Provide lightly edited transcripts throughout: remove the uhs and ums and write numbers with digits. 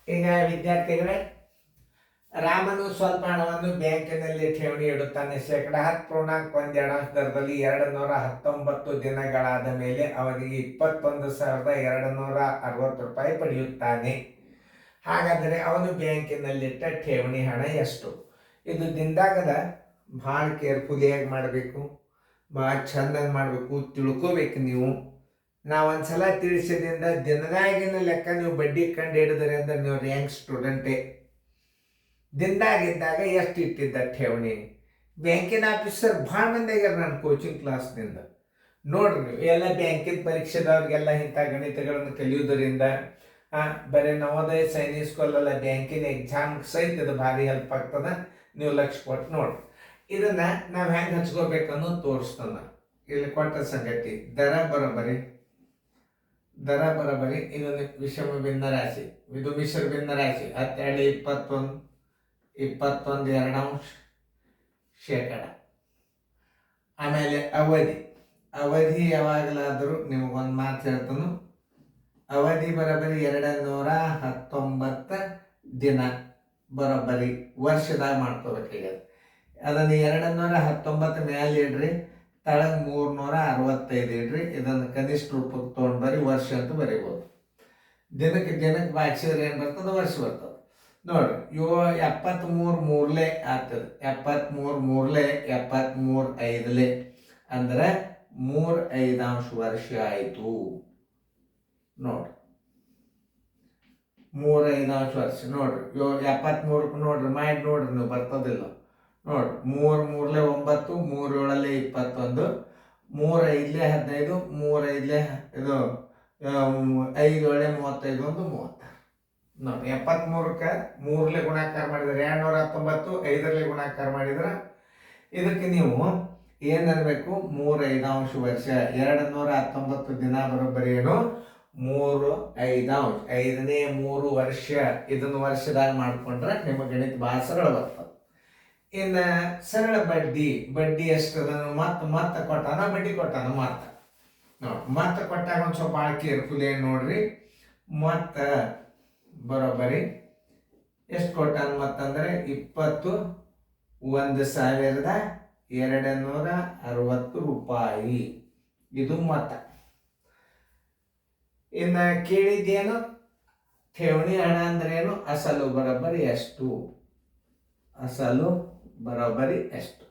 ಈಗ ವಿದ್ಯಾರ್ಥಿಗಳೇ, ರಾಮನು ಸ್ವಲ್ಪ ಹಣವನ್ನು ಬ್ಯಾಂಕಿನಲ್ಲಿ ಠೇವಣಿ ಇಡುತ್ತಾನೆ. ಶೇಕಡ 10.1 ದರದಲ್ಲಿ 219 ದಿನಗಳಾದ ಮೇಲೆ ಅವನಿಗೆ 21,260 ರೂಪಾಯಿ ಪಡೆಯುತ್ತಾನೆ. ಹಾಗಾದರೆ ಅವನು ಬ್ಯಾಂಕಿನಲ್ಲಿಟ್ಟ ಠೇವಣಿ ಹಣ ಎಷ್ಟು? ಇದು ದಿನದಾಗದ ಭಾಳ ಕೇರ್ಫುಲಿಯಾಗಿ ಮಾಡಬೇಕು, ಭಾಳ ಚಂದಾಗಿ ಮಾಡಬೇಕು, ತಿಳ್ಕೋಬೇಕು ನೀವು. ನಾವು ಒಂದ್ಸಲ ತಿಳಿಸಿದ್ರಿಂದ ದಿನದಾಗಿನ ಲೆಕ್ಕ ನೀವು ಬಡ್ಡಿ ಕಂಡು ಹಿಡಿದ್ರಿ ಅಂದ್ರೆ ನೀವು ರ್ಯಾಂಕ್ ಸ್ಟೂಡೆಂಟೇ. ದಿನದಾಗಿದ್ದಾಗ ಎಷ್ಟು ಇಟ್ಟಿದ್ದ ಠೇವಣಿ? ಬ್ಯಾಂಕಿನ ಆಫೀಸರ್ ಭಾಳ ಮಂದಿ ಆಗ್ಯಾರ ನಾನು ಕೋಚಿಂಗ್ ಕ್ಲಾಸ್ನಿಂದ. ನೋಡ್ರಿ ನೀವು ಎಲ್ಲ ಬ್ಯಾಂಕಿನ ಪರೀಕ್ಷೆದವ್ರಿಗೆಲ್ಲ ಇಂಥ ಗಣಿತಗಳನ್ನು ಕಲಿಯೋದರಿಂದ ಬರೀ ನವೋದಯ ಸೈನಿಕ್ ಸ್ಕೂಲಲ್ಲ, ಬ್ಯಾಂಕಿನ ಎಕ್ಸಾಮ್ ಸಹಿತ ಇದು ಭಾರಿ ಹೆಲ್ಪ್ ಆಗ್ತದೆ. ನೀವು ಲಕ್ಷ್ಯ ಕೊಟ್ಟು ನೋಡ್ರಿ. ಇದನ್ನ ನಾವು ಹೆಂಗೆ ಹಚ್ಕೋಬೇಕನ್ನೋ ತೋರಿಸ್ತಾನ. ಇಲ್ಲಿ ಕೊಟ್ಟ ಸಂಗತಿ ದರ ಬರೋಬರಿ ಇನ್ನೊಂದು ವಿಷಮ ಭಿನ್ನ ರಾಶಿ, ಇದು ಮಿಶ್ರ ಭಿನ್ನ ರಾಶಿ 12 21 2 ಶೇಕಡ. ಆಮೇಲೆ ಅವಧಿ ಯಾವಾಗಲಾದರೂ ನಿಮಗೊಂದು ಮಾತು ಹೇಳ್ತಾನು, ಅವಧಿ ಬರೋಬರಿ 219 ದಿನ ಬರೋಬ್ಬರಿ ವರ್ಷದಾಗ ಮಾಡ್ಕೋಬೇಕಾಗ್ಯದ. ಅದನ್ನು 219 ಮೇಲೆ ಇಡ್ರಿ, ತಳಗೆ 365 ಇಡ್ರಿ. ಇದನ್ನು ಕನಿಷ್ಠ ರೂಪಕ್ಕೆ ತೊಗೊಂಡು ಬರೀ ವರ್ಷ ಅಂತ ಬರೀಬೋದು. ದಿನಕ್ಕೆ ಬಾಚಿದ್ರೆ ಏನು ಬರ್ತದೆ? ವರ್ಷ ಬರ್ತದೆ. ನೋಡ್ರಿ, 73 ಮೂರ್ಲೆ ಆಗ್ತದೆ. 73 ಮೂರ್ಲೆ 73 5ಲೆ ಅಂದ್ರೆ 3/5 ವರ್ಷ ಆಯಿತು. ನೋಡ್ರಿ, 3/5 ವರ್ಷ. ನೋಡ್ರಿ 73ಕ್ಕೆ ನೋಡ್ರಿ ಮಾಡಿ ನೋಡ್ರಿ, ನೀವು ಬರ್ತದಿಲ್ಲ. ನೋಡ್ರಿ, 3 ಮೂರ್ಲೆ 9, 3 7ಲೆ 21, 3 5ಲೆ 15, 3 5ಲೆ ಇದು 5 7ಲೆ 35, 30. ನೋಡಿ, 73ಕ್ಕೆ 3ಲೆ ಗುಣಾಕಾರ ಮಾಡಿದ್ರೆ 219, 5ರಲ್ಲಿ ಗುಣಾಕಾರ ಮಾಡಿದ್ರೆ ಇದಕ್ಕೆ ನೀವು ಏನನ್ಬೇಕು? 3/5 ವರ್ಷ. 219 ದಿನ ಬರೋಬ್ಬರಿ ಏನು? 3/5, 5ನೇ 3 ವರ್ಷ. ಇದನ್ನು ವರ್ಷದಾಗ ಮಾಡ್ಕೊಂಡ್ರೆ ನಿಮ್ಮ ಗಣಿತ ಭಾಳ ಸರಳ ಬರ್ತದೆ. ಇನ್ನು ಸರಳ ಬಡ್ಡಿ ಎಷ್ಟದ? ಮತ್ತೆ ಕೊಟ್ಟಾನ, ಬಡ್ಡಿ ಕೊಟ್ಟಾನ. ಮತ್ತೆ ಕೊಟ್ಟಾಗ ಒಂದು ಸ್ವಲ್ಪ ಭಾಳ ಕೇರ್ಫುಲ್ ನೋಡ್ರಿ. ಮತ್ತೆ ಬರೋಬ್ಬರಿ ಎಷ್ಟು ಕೊಟ್ಟಾನ ಮತ್ತಂದ್ರೆ 21,260 ರೂಪಾಯಿ. ಇದು ಮೊತ್ತ. ಇನ್ನು ಕೇಳಿದ್ದೇನು? ಠೇವಣಿ ಹಣ ಅಂದ್ರೇನು? ಅಸಲು ಬರೋಬ್ಬರಿ ಎಷ್ಟು? ಅಸಲು ಬರೋಬ್ಬರಿ ಎಷ್ಟು?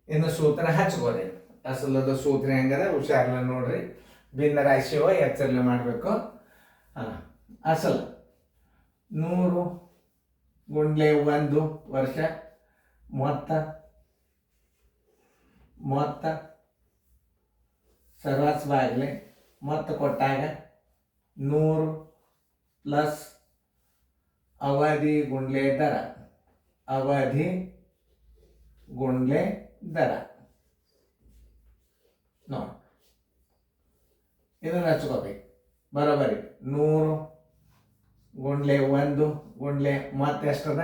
ಇನ್ನು ಸೂತ್ರ ಹಚ್ಕೋರಿ. ಅಸಲದ ಸೂತ್ರ ಹೆಂಗದ ಹುಷಾರಲ್ಲ ನೋಡ್ರಿ. ಭಿನ್ನ ರಾಶಿಯೋ ಎಚ್ಚರಲೆ ಮಾಡಬೇಕು. ಅಸಲು 100 ಗುಂಡ್ಲೆ 1 ವರ್ಷ. ಮೊತ್ತ ಸರ್ವಾಸವಾಗಲಿ. ಮೊತ್ತ ಕೊಟ್ಟಾಗ 100 ಪ್ಲಸ್ ಅವಧಿ ಗುಂಡ್ಲೆ ದರ. ಅವಧಿ ಗುಂಡ್ಲೆ ದರ. ನೋಡಿ, ಇದನ್ನು ಹಚ್ಕೋಬೇಕು. ಬರೋಬರಿ 100 ಗುಂಡ್ಲೆ 1 ಗುಂಡ್ಲೆ ಮತ್ತೆ ಎಷ್ಟದ?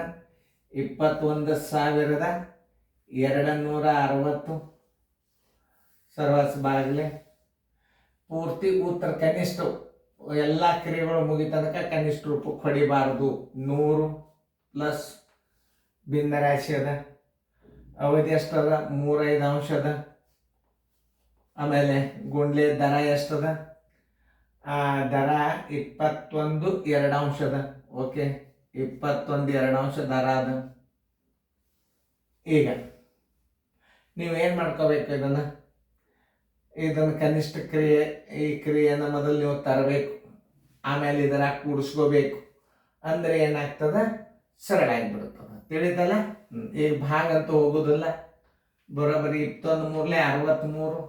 21,260 ಸರ್ವಸ್ ಬಾಗ್ಲೆ. ಪೂರ್ತಿ ಉತ್ತರ ಕನಿಷ್ಠ ಎಲ್ಲ ಕ್ರಿಯೆಗಳು ಮುಗಿತನಕ ಕನಿಷ್ಠ ರೂಪಕ್ಕೆ ಹೊಡಿಬಾರದು. 100 ಪ್ಲಸ್ ಭಿನ್ನ ರಾಶಿ ಅದ. ಅವಧಿ ಎಷ್ಟದ? 3/5 ಅದ. ಆಮೇಲೆ ಗುಂಡ್ಲೆ ದರ ಎಷ್ಟದ? ದರ 21/2 ಅದ. ಓಕೆ, 21/2 ದರ ಅದ. ಈಗ ನೀವೇನು ಮಾಡ್ಕೋಬೇಕು? ಇದನ್ನು ಕನಿಷ್ಠ ಕ್ರಿಯೆ, ಈ ಕ್ರಿಯೆಯನ್ನು ಮೊದಲು ನೀವು ತರಬೇಕು, ಆಮೇಲೆ ಇದರ ಕೂಡಿಸ್ಕೋಬೇಕು. ಅಂದರೆ ಏನಾಗ್ತದ? ಸರಳ ಆಗಿಬಿಡುತ್ತದ. ತಿಳಿತಲ್ಲ? ಈಗ ಭಾಗ ಅಂತೂ ಹೋಗೋದಿಲ್ಲ. ಬರೋಬ್ಬರಿ 21 ಮೂರ್ಲೆ 63,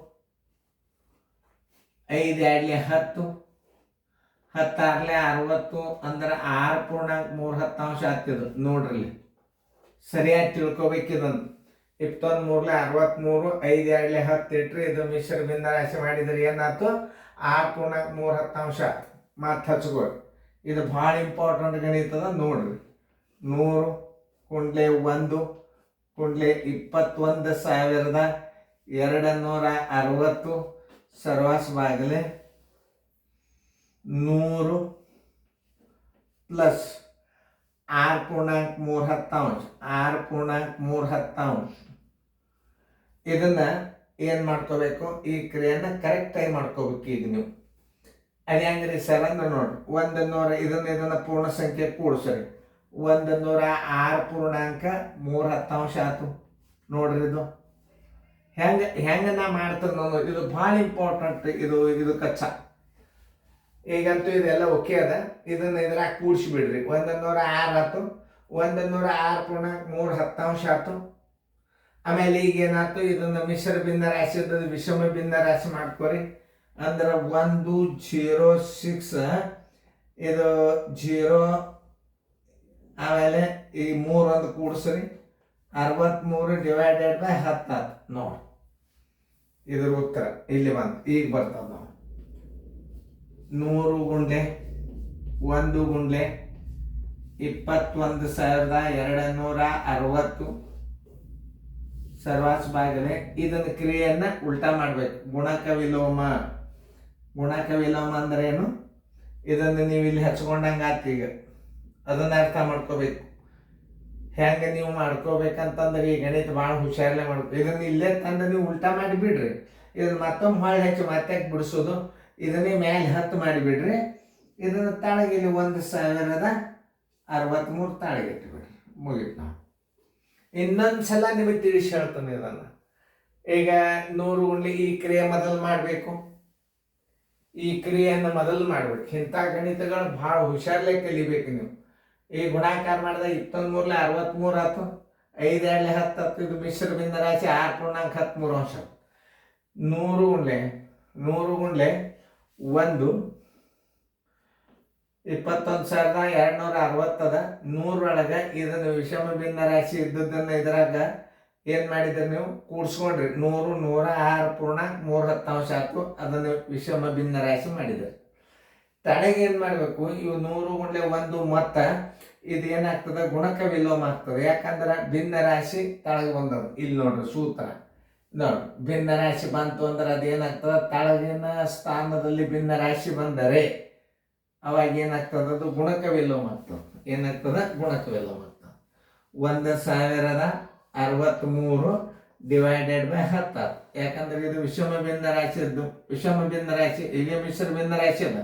5 2ಲೆ 10, 10 6ಲೆ 60 ಅಂದ್ರೆ 6.3 ಆಗ್ತದೆ. ನೋಡ್ರಿ, ಸರಿಯಾಗಿ ತಿಳ್ಕೊಬೇಕಿದನ್ನು. 21 ಮೂರ್ಲೆ 63, 5 2ಲೆ 10 ಇಟ್ರಿ. ಇದು ಮಿಶ್ರ ಭಿನ್ನ ರಾಶಿ ಮಾಡಿದ್ರೆ ಏನಾಯ್ತು? 6.3 ಮಾತು ಹಚ್ಕೋರಿ. ಇದು ಭಾಳ ಇಂಪಾರ್ಟೆಂಟ್ ಗಣಿತದ. ನೋಡ್ರಿ, 100 ಗುಂಡ್ಲೆ 1 ಗುಂಡ್ಲೆ 21,260 ಸರ್ವಾಸ್ ಬಾಗಲೆ 100 ಪ್ಲಸ್ 6.3 6.3 ಇದನ್ನ ಏನು ಮಾಡ್ಕೋಬೇಕು, ಈ ಕ್ರಿಯೆಯನ್ನು ಕರೆಕ್ಟಾಗಿ ಮಾಡ್ಕೋಬೇಕು. ಈಗ ನೀವು ಅದು ಹೆಂಗ್ರಿ ಸರ್ ಅಂದ್ರೆ ನೋಡಿ, 100 ಇದನ್ನ ಪೂರ್ಣ ಸಂಖ್ಯೆ ಕೂಡಿಸ್ರಿ. 106.3 ಆಯ್ತು ನೋಡ್ರಿ. ಇದು ಹೆಂಗೆ ನಾ ಮಾಡ್ತದೆ ನಾನು, ಇದು ಭಾಳ ಇಂಪಾರ್ಟೆಂಟ್. ಇದು ಕಚ್ಚಾ. ಈಗಂತೂ ಇದೆಲ್ಲ ಓಕೆ ಅದ. ಇದನ್ನ ಇದ್ರಾಗ ಕೂಡಿಸ್ಬಿಡ್ರಿ. 106 ಆಯ್ತು, 106.3 ಆಯ್ತು. ಆಮೇಲೆ ಈಗ ಏನಾಯ್ತು, ಇದನ್ನ ಮಿಶ್ರ ಭಿನ್ನ ರಾಶಿ ಇದ್ದದ್ದು ವಿಷಮ ಭಿನ್ನ ರಾಶಿ ಮಾಡ್ಕೊರಿ. ಅಂದ್ರೆ 106 ಇದು 0, ಆಮೇಲೆ ಈ 3 ಕೂಡಿಸ್ರಿ. 63 ಡಿವೈಡೆಡ್ ಬೈ 10 ಆಯ್ತು ನೋಡಿ. ಇದ್ರ ಉತ್ತರ ಇಲ್ಲಿ ಬಂತು. ಈಗ ಬರ್ತದ ನಾವು 100 ಗುಂಡ್ಲೆ 1 ಗುಂಡ್ಲೆ 21,260 ಸರ್ವಾಸ್ ಬಾಗಲೆ. ಇದನ್ನ ಕ್ರಿಯೆಯನ್ನ ಉಲ್ಟಾ ಮಾಡ್ಬೇಕು. ಗುಣಕ ವಿಲೋಮ ಅಂದ್ರೆ ಏನು, ಇದನ್ನು ನೀವು ಇಲ್ಲಿ ಹಚ್ಕೊಂಡಂಗೆ ಆತು. ಈಗ ಅದನ್ನ ಅರ್ಥ ಮಾಡ್ಕೋಬೇಕು. ಹೆಂಗೆ ನೀವು ಮಾಡ್ಕೋಬೇಕಂತಂದ್ರೆ ಈ ಗಣಿತ ಭಾಳ ಹುಷಾರಲ್ಲೇ ಮಾಡ್ಕೊ. ಇದನ್ನ ಇಲ್ಲೇ ತಂದು ನೀವು ಉಲ್ಟಾ ಮಾಡಿಬಿಡ್ರಿ. ಇದನ್ನ ಮತ್ತೊಮ್ಮೆ ಹೊಳ್ಳಿ ಹೆಚ್ಚು ಮತ್ತೆ ಬಿಡಿಸೋದು. ಇದನ್ನೇ ಮೇಲೆ 10 ಮಾಡಿಬಿಡ್ರಿ. ಇದನ್ನ ತಾಳಗೆ ಇಲ್ಲಿ 1,063 ತಾಳಗೆ ಇಟ್ಬಿಡ್ರಿ. ಮುಗಿತು. ನಾವು ಇನ್ನೊಂದ್ಸಲ ನಿಮಗೆ ತಿಳಿಸಿ ಹೇಳ್ತಾನೆ ಇದನ್ನು. ಈಗ 100 ಗುಂಡ್ಲಿ ಈ ಕ್ರಿಯೆ ಮೊದಲು ಮಾಡಬೇಕು. ಈ ಕ್ರಿಯೆಯನ್ನು ಮೊದಲು ಮಾಡ್ಬೇಕು. ಇಂಥ ಗಣಿತಗಳು ಭಾಳ ಹುಷಾರಲ್ಲೇ ಕಲಿಬೇಕು ನೀವು. ಈ ಗುಣಾಕಾರ ಮಾಡಿದ 23 63 ಆಯ್ತು. 5 2 10 ಆಯ್ತು. ಇದು ಮಿಶ್ರ ಭಿನ್ನ ರಾಶಿ 6.13 100 ಗುಂಡ್ಲೆ 1 21,260 ಅದ. 100 ಒಳಗೆ ಇದನ್ನು ವಿಷಮ ಭಿನ್ನ ರಾಶಿ ಇದ್ದದನ್ನು ಇದ್ರಾಗ ಏನು ಮಾಡಿದ್ರಿ ನೀವು ಕೂಡ್ಸ್ಕೊಂಡ್ರಿ. 100 106.3 ಆಯ್ತು. ಅದನ್ನು ವಿಷಮ ಭಿನ್ನ ರಾಶಿ ಮಾಡಿದ್ರಿ. ತಡೆಗೆ ಏನು ಮಾಡಬೇಕು, ಇವು 100 ಗುಂಡ್ಲೆ 1 ಮತ್ತು ಇದು ಏನಾಗ್ತದೆ, ಗುಣಕ ವಿಲೋಮ ಆಗ್ತದೆ. ಯಾಕಂದ್ರೆ ಭಿನ್ನ ರಾಶಿ ತಳಗೆ ಬಂದವು. ಇಲ್ಲಿ ನೋಡ್ರಿ ಸೂತ್ರ ನೋಡಿ, ಭಿನ್ನ ರಾಶಿ ಬಂತು ಅಂದ್ರೆ ಅದೇನಾಗ್ತದೆ, ತಳಗಿನ ಸ್ಥಾನದಲ್ಲಿ ಭಿನ್ನ ರಾಶಿ ಬಂದರೆ ಅವಾಗ ಏನಾಗ್ತದೆ, ಅದು ಗುಣಕ ವಿಲೋಮ ಆಗ್ತದೆ. ಏನಾಗ್ತದೆ, ಗುಣಕ ವಿಲೋಮ ಆಗ್ತದೆ. 1,063 ಡಿವೈಡೆಡ್ ಬೈ 10. ಯಾಕಂದ್ರೆ ಇದು ವಿಷಮ ಭಿನ್ನ ರಾಶಿ ಇದ್ದು, ವಿಷಮ ಭಿನ್ನ ರಾಶಿ ಈಗ ಮಿಶ್ರ ಭಿನ್ನ ರಾಶಿ ಅದ.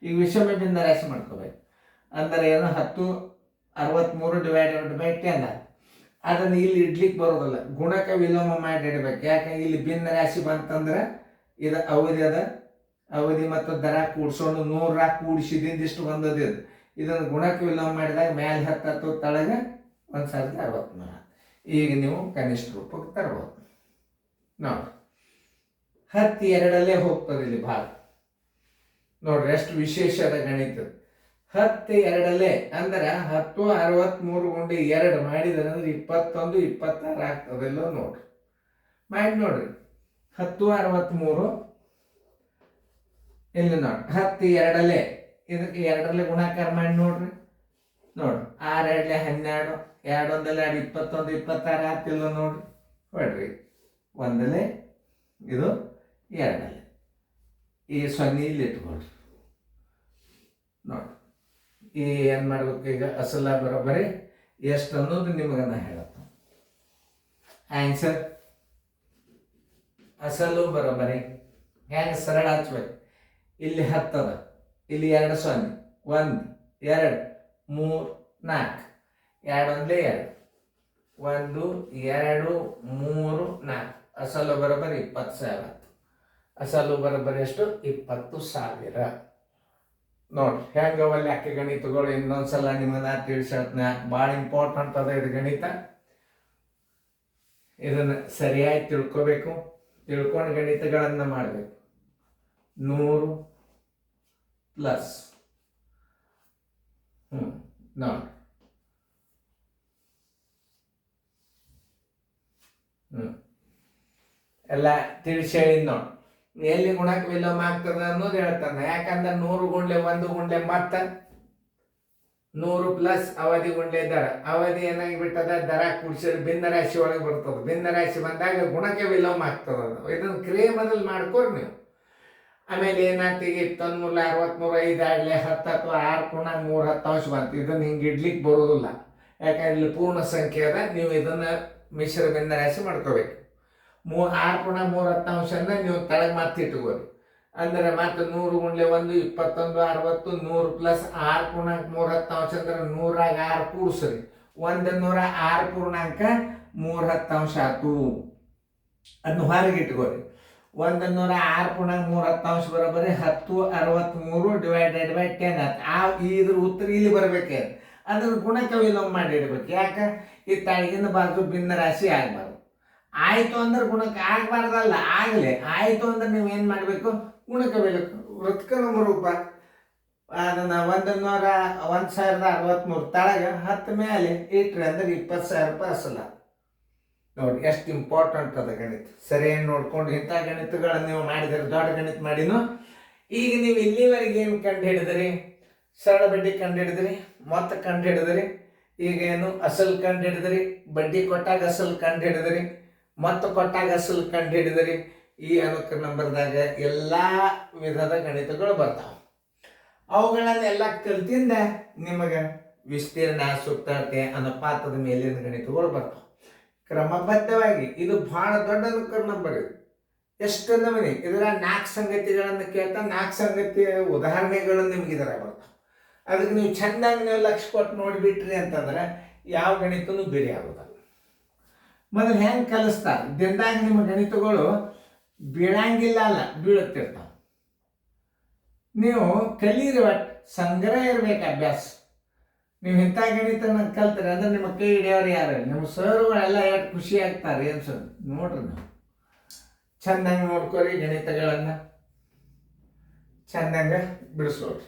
ಈಗ ವಿಷಮ ಭಿನ್ನ ರಾಶಿ ಮಾಡ್ಕೋಬೇಕು. ಅಂದರೆ ಏನು, 1063 ಡಿವೈಡೆಡ್ ಬೈ 10. ಅದನ್ನು ಇಲ್ಲಿ ಇಡ್ಲಿಕ್ಕೆ ಬರೋದಿಲ್ಲ, ಗುಣಕ ವಿಲೋಮ ಮಾಡಿ ಇಡಬೇಕು. ಯಾಕಂದ್ರೆ ಇಲ್ಲಿ ಭಿನ್ನ ರಾಶಿ ಬಂತಂದ್ರೆ ಇದು ಅವಧಿ ಅದ. ಅವಧಿ ಮತ್ತು ದರ ಕೂಡ್ಸೋಣ 100 ಕೂಡಿಸಿದಿಂದ ಇಷ್ಟು ಬಂದದ. ಇದನ್ನು ಗುಣಕ ವಿಲೋಮ ಮಾಡಿದಾಗ ಮೇಲೆ 10 ತಳಗೆ 1,063. ಈಗ ನೀವು ಕನಿಷ್ಠ ರೂಪಕ್ಕೆ ತರ್ಬೋದು ನೋಡಿ. 10 2 ಹೋಗ್ತದೆ ಇಲ್ಲಿ ಭಾಗ ನೋಡ್ರಿ. ಎಷ್ಟು ವಿಶೇಷದ ಗಣಿತ. 10 2 ಅಂದ್ರೆ 10 63 ಗುಂಡಿ 2 ಮಾಡಿದ್ರೆ ಅಂದ್ರೆ 21 26 ಆಗ್ತದೆಲ್ಲೋ ನೋಡ್ರಿ. ಮಾಡಿ ನೋಡ್ರಿ. 10 63 ಇಲ್ಲಿ ನೋಡಿ. 10 2 ಇದಕ್ಕೆ 2 ಗುಣಾಕಾರ ಮಾಡಿ ನೋಡ್ರಿ. ನೋಡ್ರಿ 6 2 12, 2 1 2 21 26 ಆಗ್ತಿಲ್ಲ ನೋಡ್ರಿ. ಹೊಡ್ರಿ 1 ಇದು 2 ಈ 0 ಇಲ್ಲಿ ಇಟ್ಕೊಳ್ರಿ ನೋಡಿ. ಈ ಏನು ಮಾಡ್ಬೇಕು, ಈಗ ಅಸಲ ಬರೋಬ್ಬರಿ ಎಷ್ಟು ಅನ್ನೋದು ನಿಮಗನ್ನ ಹೇಳತ್ತ. ಆನ್ಸರ್ ಅಸಲು ಬರೋಬ್ಬರಿ ಹೆಂಗೆ ಸರಳ ಹಚ್ಬೇಕು. ಇಲ್ಲಿ 10 ಅದ, ಇಲ್ಲಿ 2 0, 1 2 3 4, 2 1 2, 1 2 3 4. ಅಸಲು ಬರೋಬ್ಬರಿ 20,000. ಅಸಲು ಬರೋಬ್ಬರಿ ಎಷ್ಟು, 20,000 ನೋಡ್ರಿ. ಹೆಂಗೆ ಒಳ್ಳೆ ಅಕ್ಕಿ ಗಣಿತಗಳು ಇನ್ನೊಂದ್ಸಲ ನಿಮ್ಮನ್ನ ತಿಳಿಸತ್ನ. ಭಾಳ ಇಂಪಾರ್ಟೆಂಟ್ ಅದ ಇದು ಗಣಿತ. ಇದನ್ನು ಸರಿಯಾಗಿ ತಿಳ್ಕೋಬೇಕು. ತಿಳ್ಕೊಂಡು ಗಣಿತಗಳನ್ನು ಮಾಡಬೇಕು. 100 ಪ್ಲಸ್ ನೋಡಿ ಎಲ್ಲ ತಿಳಿಸಿ ಹೇಳಿ ನೋಡಿ. ಎಲ್ಲಿ ಗುಣಕ ವಿಲೋಮ ಆಗ್ತದ ಅನ್ನೋದು ಹೇಳ್ತಾನೆ. ಯಾಕಂದ್ರೆ 100 ಗುಂಡ್ಲೆ 1 ಗುಂಡ್ಲೆ ಮತ್ತೆ 100 ಪ್ಲಸ್ ಅವಧಿ ಗುಂಡ್ಲೆ ದರ. ಅವಧಿ ಏನಾಗಿ ಬಿಟ್ಟದ, ದರ ಕೂಡಿಸಿದ್ರೆ ಭಿನ್ನ ರಾಶಿ ಒಳಗೆ ಬರ್ತದೆ. ಭಿನ್ನ ರಾಶಿ ಬಂದಾಗ ಗುಣಕ ವಿಲೋಮ ಆಗ್ತದ. ಇದನ್ನು ಕ್ರಿಯೆ ಮೊದಲು ಮಾಡ್ಕೊರಿ ನೀವು. ಆಮೇಲೆ ಏನಾಗ್ತೀಗ 23 63 5 2 10 ಅಥವಾ 6.3 ಬಂತು. ಇದನ್ನು ಹಿಂಗೆ ಇಡ್ಲಿಕ್ಕೆ ಬರೋದಿಲ್ಲ. ಯಾಕಂದ್ರೆ ಇಲ್ಲಿ ಪೂರ್ಣ ಸಂಖ್ಯೆ ಅದ. ನೀವು ಇದನ್ನು ಮಿಶ್ರ ಭಿನ್ನರಾಶಿ ಮಾಡ್ಕೋಬೇಕು. 6 ಪುಣ 3 10 ಅಂದ್ರೆ ನೀವು ತೆಳಗೆ ಮತ್ತೆ ಇಟ್ಕೋರಿ. ಅಂದರೆ ಮತ್ತೆ 100 × 1 21 60 100 ಪ್ಲಸ್ 6 ಪುಣ 3 10 ಅಂದ್ರೆ 100 6 ಕೂಡಿಸ್ರಿ. 106 ಪೂರ್ಣಾಂಕ 3 10 ಆಯ್ತು. ಅದನ್ನ ಹೊರಗೆ ಇಟ್ಕೋರಿ. 106 ಪುಣಾಂಕ 3 10 ಬರೋಬ್ಬರಿ 10 63 ಡಿವೈಡೆಡ್ ಬೈ 10 ಆಯ್ತು. ಇದ್ರ ಉತ್ತರ ಇಲ್ಲಿ ಬರ್ಬೇಕೆ, ಅದನ್ನು ಗುಣಕ್ಕೆ ವಿಲೋಮ ಮಾಡಿ ಇಡ್ಬೇಕು. ಯಾಕೆ ಈ ತಳಗಿನ ಬಾಜು ಭಿನ್ನ ರಾಶಿ ಆಗಬಾರ್ದು. ಆಯಿತು ಅಂದ್ರೆ ಗುಣಕ್ಕೆ ಆಗಬಾರ್ದಲ್ಲ, ಆಗಲಿ. ಆಯಿತು ಅಂದ್ರೆ ನೀವು ಏನು ಮಾಡಬೇಕು, ಗುಣಕ್ಕೆ ವಿಲೋಮ ವೃತ್ಕರ್ಮ ರೂಪ. ಅದನ್ನು 1063 ತಳಗೆ 10 ಮೇಲೆ ಇಟ್ರಿ ಅಂದ್ರೆ 20,000 ರೂಪಾಯಿ ಅಸಲ. ನೋಡಿ ಎಷ್ಟು ಇಂಪಾರ್ಟೆಂಟ್ ಅದ ಗಣಿತ. ಸರಿಯಾಗಿ ನೋಡ್ಕೊಂಡು ಇಂಥ ಗಣಿತಗಳನ್ನು ನೀವು ಮಾಡಿದರೆ ದೊಡ್ಡ ಗಣಿತ ಮಾಡಿನೂ. ಈಗ ನೀವು ಇಲ್ಲಿವರೆಗೆ ಏನು ಕಂಡು ಹಿಡಿದ್ರಿ, ಸರಳ ಬಡ್ಡಿ ಕಂಡು ಹಿಡಿದ್ರಿ, ಮೊತ್ತ ಕಂಡು ಹಿಡಿದ್ರಿ. ಈಗ ಏನು ಅಸಲು ಕಂಡು ಹಿಡಿದ್ರಿ, ಬಡ್ಡಿ ಕೊಟ್ಟಾಗ ಅಸಲು ಕಂಡು ಹಿಡಿದ್ರಿ, ಮೊತ್ತ ಕೊಟ್ಟಾಗ ಅಸಲು ಕಂಡು ಹಿಡಿದ್ರಿ. ಈ ಅನುಕ್ರಮ ನಂಬರ್ದಾಗ ಎಲ್ಲ ವಿಧದ ಗಣಿತಗಳು ಬರ್ತಾವೆ. ಅವುಗಳನ್ನೆಲ್ಲ ಕಲ್ತಿಂದ ನಿಮಗೆ ವಿಸ್ತೀರ್ಣ ಸುತ್ತಾಡ್ತೆ ಅನುಪಾತದ ಮೇಲಿನ ಗಣಿತಗಳು ಬರ್ತಾವೆ ಕ್ರಮಬದ್ಧವಾಗಿ. ಇದು ಬಹಳ ದೊಡ್ಡ ಅನುಕ್ರಮ ನಂಬರ್. ಇದು ಎಷ್ಟು ನಮೂನಿ. ಇದರ 4 ಸಂಗತಿಗಳನ್ನು ಕೇಳ್ತಾ 4 ಸಂಗತಿಯ ಉದಾಹರಣೆಗಳು ನಿಮ್ಗೆ ಇದರ ಬರ್ತಾವೆ. ಅದಕ್ಕೆ ನೀವು ಚೆಂದಾಗಿ ನೀವು ಲಕ್ಷ್ಯ ಕೊಟ್ಟು ನೋಡಿಬಿಟ್ರಿ ಅಂತಂದ್ರೆ ಯಾವ ಗಣಿತನೂ ಬೇರೆ ಆಗೋದಲ್ಲ. ಮೊದಲು ಹೆಂಗೆ ಕಲಿಸ್ತಾರೆ, ದಿನದಾಗ ನಿಮ್ಮ ಗಣಿತಗಳು ಬೀಳಂಗಿಲ್ಲ ಅಲ್ಲ, ಬೀಳುತ್ತಿರ್ತಾವೆ. ನೀವು ಕಲೀರಿ, ಒಟ್ಟು ಸಂಗ್ರಹ ಇರ್ಬೇಕು ಅಭ್ಯಾಸ. ನೀವು ಇಂಥ ಗಣಿತನ ಕಲ್ತ್ರಿ ಅಂದ್ರೆ ನಿಮ್ಮ ಕೈ ಹಿಡಿಯೋರು ಯಾರು, ನಿಮ್ಮ ಸರ್ಗಳೆಲ್ಲ ಎಷ್ಟು ಖುಷಿ ಆಗ್ತಾರೆ ಅನ್ಸೋದು. ನೋಡ್ರಿ ನೀವು ಚೆಂದಂಗೆ ನೋಡ್ಕೊರಿ, ಗಣಿತಗಳನ್ನು ಚೆಂದಂಗೆ ಬಿಡಿಸೋರಿ.